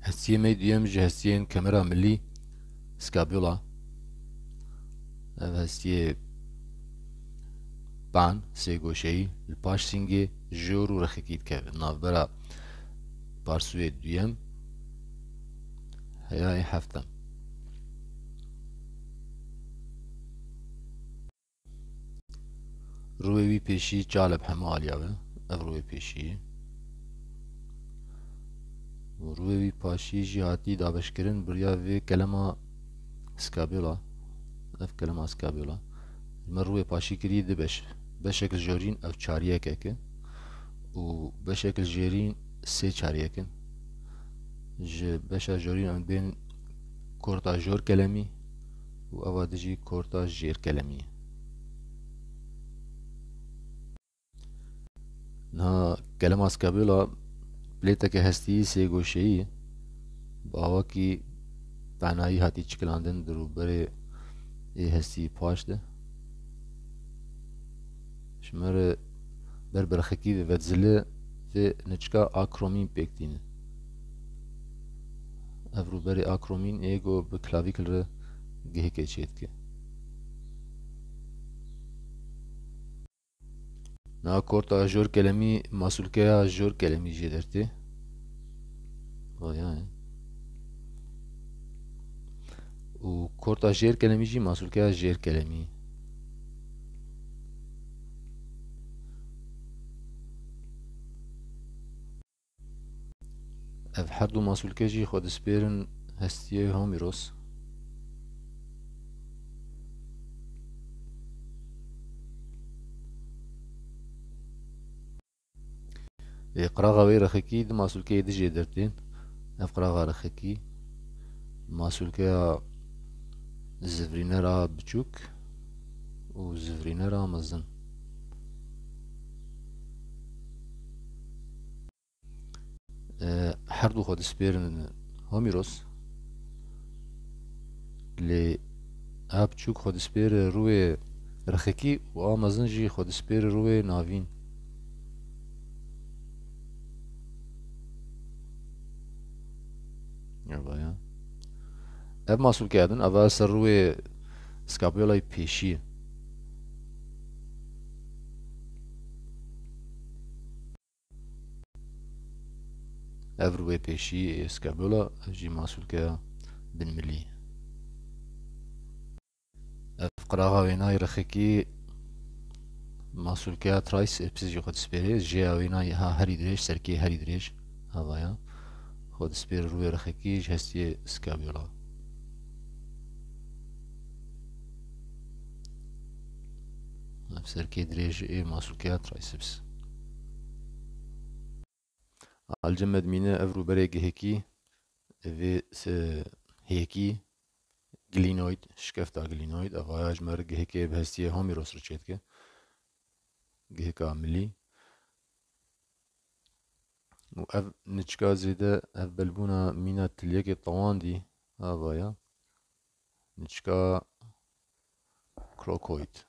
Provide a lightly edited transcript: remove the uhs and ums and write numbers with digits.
هستیه می دویم جه هستیه کامرا ملی سکابولا. هستیه بان سه گوشهی الپاش سینگی جور و رخیکید که نافبرا بارسوی دویم هیای هفتم. روی وی پیشی جالب همه آلیاوه اف روی پیشی و روی وی پاشی جهاتی دابشکرین بریا وی کلمه سکابولا. اف کلمه سکابولا من روی پاشی کری دبش بشکل جورین او چاریه که و بشكل جيرين سي چاريكن ج بشا جورين ام بين كورتا جور كلامي و اوادجي كورتا جير كلامي. نها كلام اسكابولا بليتك هستي سي گوشي باوا کی بنایی هاتی چکلاندن درو بره ای هستی پاش ده شماره برخکی و ودزله و نچکا آکرومین بکتینه افرو بری آکرومین ایگو به کلاویکل رو گهی که چید که نا کورتا جور کلمی مسئول که جور کلمی جی درتی وایه و کورتا جیر کلمی جی مسئول که جیر کلمی اف هر دو مسئول که جی خود سپیرن هستیه هامیروس قراغا وی رخکی دو مسئول که دی جی درتین اف قراغا رخکی مسئول که زفرینه را بچوک و زفرینه را مزن هر دو خود سپیرن هامیروس لی اب چوک خود سپیر روی رخکی و آمازن جی خود سپیر روی ناوین بایا اب مسئول کردن اول سر روی سکابیولای پیشی اب روی پیشی اسکابولا جی مسئول که بن ملی اف قراغا وینای رخکی مسئول که ترایس اپسیز جی خود سپیره جی وینای ها هری دریش سرکی هری دریش ها بایا خود سپیر روی رخکی جی هستی اسکابولا اف سرکی دریش ای مسئول که ترایسپس الجمد مینه افرو برای هکی و هکی گلینوید شکفتا گلینوید اغایج مرگ هکی به هستی همی روس رو چید که هکا ملی و اف نچکا زیده اف بلبونا مینا تلیک طوان دی آوایا نچکا کروکوید